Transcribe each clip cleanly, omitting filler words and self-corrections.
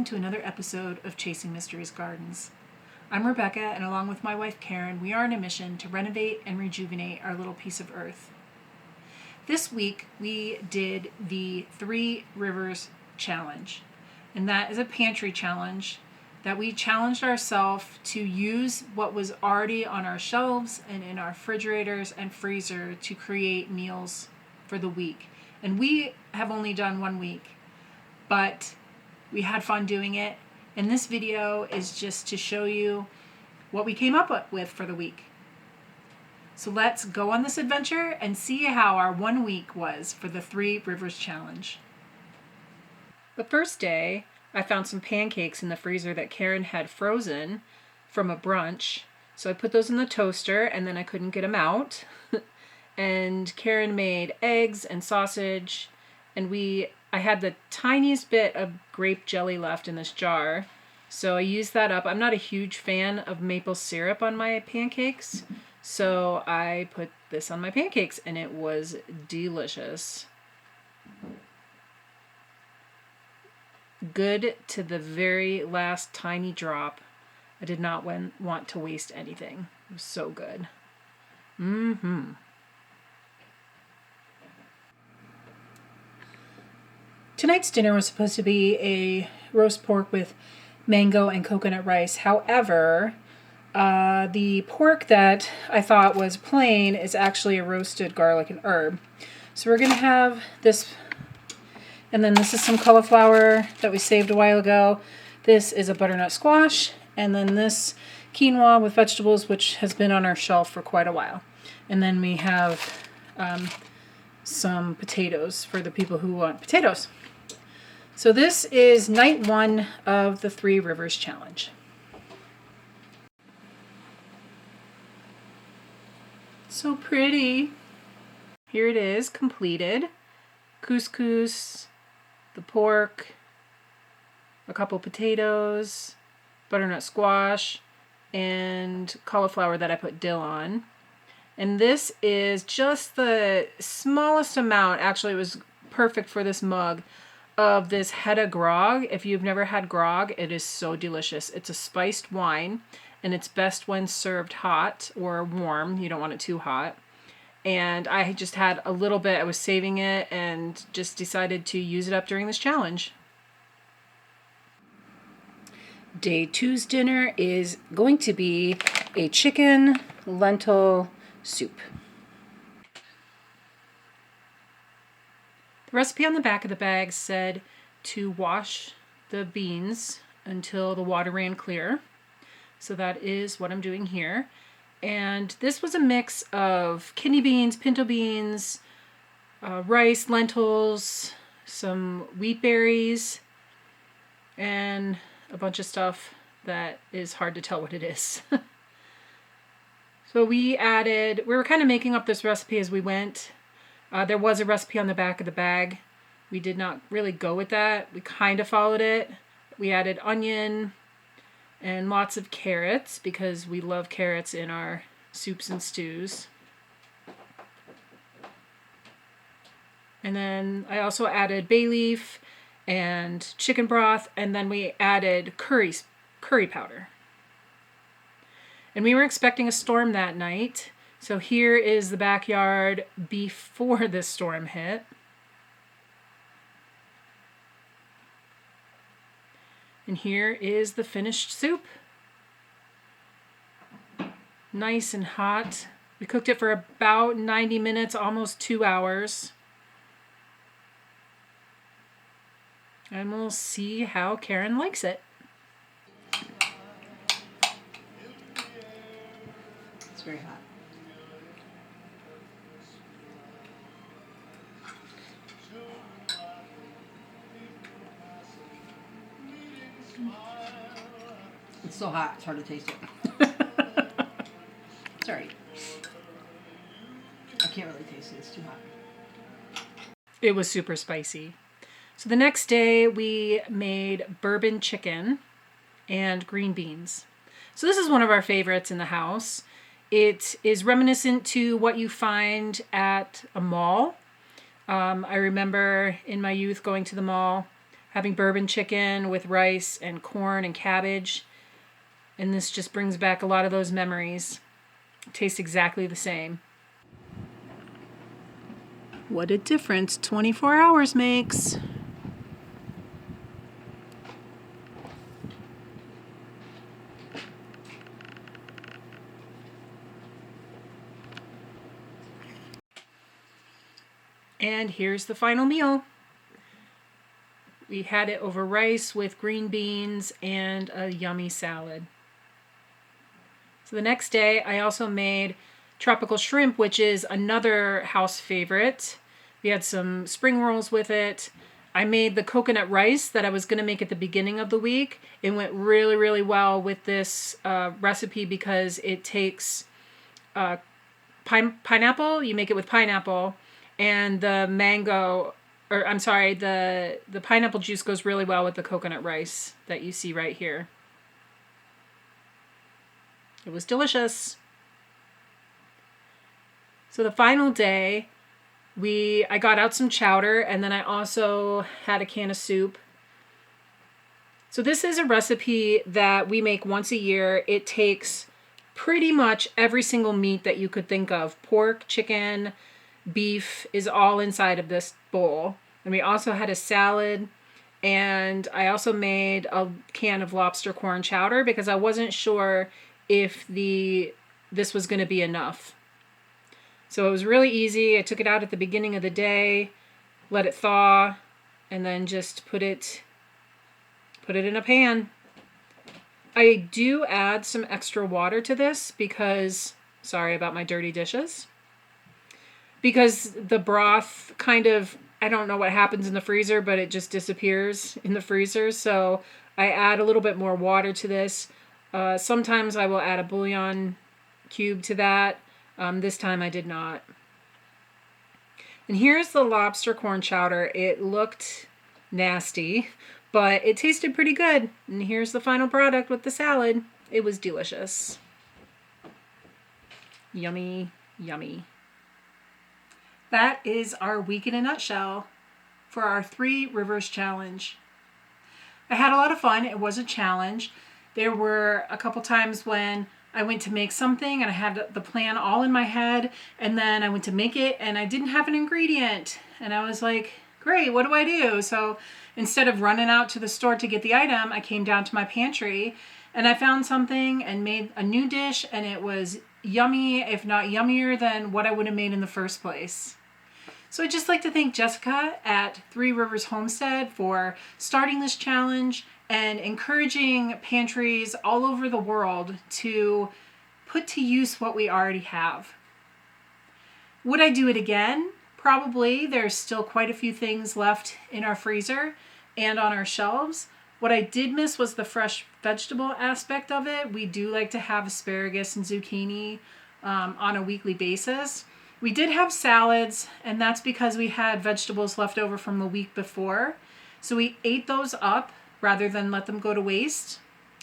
welcome to another episode of Chasing Mysteries Gardens. I'm Rebecca, and along with my wife Karen, we are on a mission to renovate and rejuvenate our little piece of earth. This week we did the Three Rivers Challenge, and that is a pantry challenge that we challenged ourselves to use what was already on our shelves and in our refrigerators and freezer to create meals for the week. And we have only done 1 week, but we had fun doing it. And this video is just to show you what we came up with for the week. So let's go on this adventure and see how our 1 week was for the Three Rivers Challenge. The first day, I found some pancakes in the freezer that Karen had frozen from a brunch. So I put those in the toaster and then I couldn't get them out. And Karen made eggs and sausage, and I had the tiniest bit of grape jelly left in this jar. So I used that up. I'm not a huge fan of maple syrup on my pancakes, so I put this on my pancakes and it was delicious. Good to the very last tiny drop. I did not want to waste anything. It was so good. Tonight's dinner was supposed to be a roast pork with mango and coconut rice. However, the pork that I thought was plain is actually a roasted garlic and herb. So we're going to have this. And then this is some cauliflower that we saved a while ago. This is a butternut squash. And then this quinoa with vegetables, which has been on our shelf for quite a while. And then we have some potatoes for the people who want potatoes. So this is night 1 of the Three Rivers Challenge. So pretty. Here it is, completed. Couscous, the pork, a couple potatoes, butternut squash, and cauliflower that I put dill on. And this is just the smallest amount, actually it was perfect for this mug, of this Hedda grog. If you've never had grog, it is so delicious. It's a spiced wine, and it's best when served hot or warm. You don't want it too hot. And I just had a little bit. I was saving it and just decided to use it up during this challenge. Day 2's dinner is going to be a chicken lentil soup. The recipe on the back of the bag said to wash the beans until the water ran clear. So that is what I'm doing here. And this was a mix of kidney beans, pinto beans, rice, lentils, some wheat berries, and a bunch of stuff that is hard to tell what it is. So we were kind of making up this recipe as we went. There was a recipe on the back of the bag. We did not really go with that. We kind of followed it. We added onion and lots of carrots because we love carrots in our soups and stews. And then I also added bay leaf and chicken broth, and then we added curry powder. And we were expecting a storm that night. So here is the backyard before this storm hit. And here is the finished soup. Nice and hot. We cooked it for about 90 minutes, almost 2 hours. And we'll see how Karen likes it. It's very hot. It's so hot, it's hard to taste it. Sorry. I can't really taste it, it's too hot. It was super spicy. So the next day we made bourbon chicken and green beans. So this is one of our favorites in the house. It is reminiscent to what you find at a mall. I remember in my youth going to the mall having bourbon chicken with rice and corn and cabbage. And this just brings back a lot of those memories. It tastes exactly the same. What a difference 24 hours makes. And here's the final meal. We had it over rice with green beans and a yummy salad. So the next day, I also made tropical shrimp, which is another house favorite. We had some spring rolls with it. I made the coconut rice that I was going to make at the beginning of the week. It went really, really well with this recipe because it takes pineapple. You make it with pineapple, and the mango, or I'm sorry, the pineapple juice goes really well with the coconut rice that you see right here. It was delicious. So the final day, I got out some chowder, and then I also had a can of soup. So this is a recipe that we make once a year. It takes pretty much every single meat that you could think of. Pork, chicken, beef is all inside of this bowl. And we also had a salad, and I also made a can of lobster corn chowder because I wasn't sure if this was going to be enough. So it was really easy. I took it out at the beginning of the day, let it thaw, and then just put it in a pan. I do add some extra water to this because, sorry about my dirty dishes, because the broth kind of, I don't know what happens in the freezer, but it just disappears in the freezer. So I add a little bit more water to this. Sometimes I will add a bouillon cube to that. This time I did not. And here's the lobster corn chowder. It looked nasty, but it tasted pretty good. And here's the final product with the salad. It was delicious. Yummy, yummy. That is our week in a nutshell for our 3 Rivers Challenge. I had a lot of fun. It was a challenge. There were a couple times when I went to make something and I had the plan all in my head, and then I went to make it and I didn't have an ingredient. And I was like, great, what do I do? So instead of running out to the store to get the item, I came down to my pantry and I found something and made a new dish, and it was yummy, if not yummier than what I would have made in the first place. So I'd just like to thank Jessica at Three Rivers Homestead for starting this challenge and encouraging pantries all over the world to put to use what we already have. Would I do it again? Probably. There's still quite a few things left in our freezer and on our shelves. What I did miss was the fresh vegetable aspect of it. We do like to have asparagus and zucchini on a weekly basis. We did have salads, and that's because we had vegetables left over from the week before. So we ate those up rather than let them go to waste.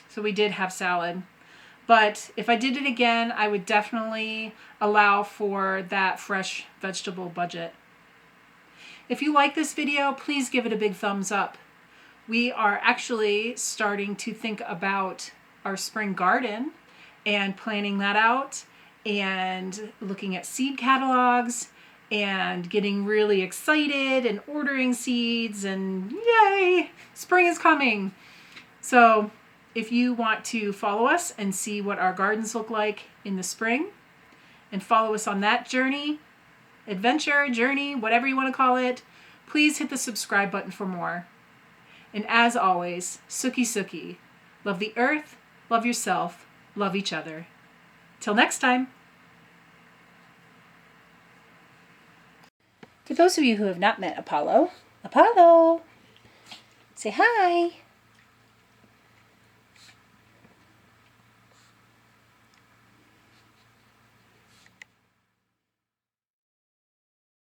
So we did have salad. But if I did it again, I would definitely allow for that fresh vegetable budget. If you like this video, please give it a big thumbs up. We are actually starting to think about our spring garden and planning that out and looking at seed catalogs and getting really excited and ordering seeds, and yay, spring is coming. So if you want to follow us and see what our gardens look like in the spring and follow us on that journey, adventure, journey, whatever you want to call it, please hit the subscribe button for more. And as always, Suki Suki, love the earth, love yourself, love each other. Till next time. For those of you who have not met Apollo, say hi.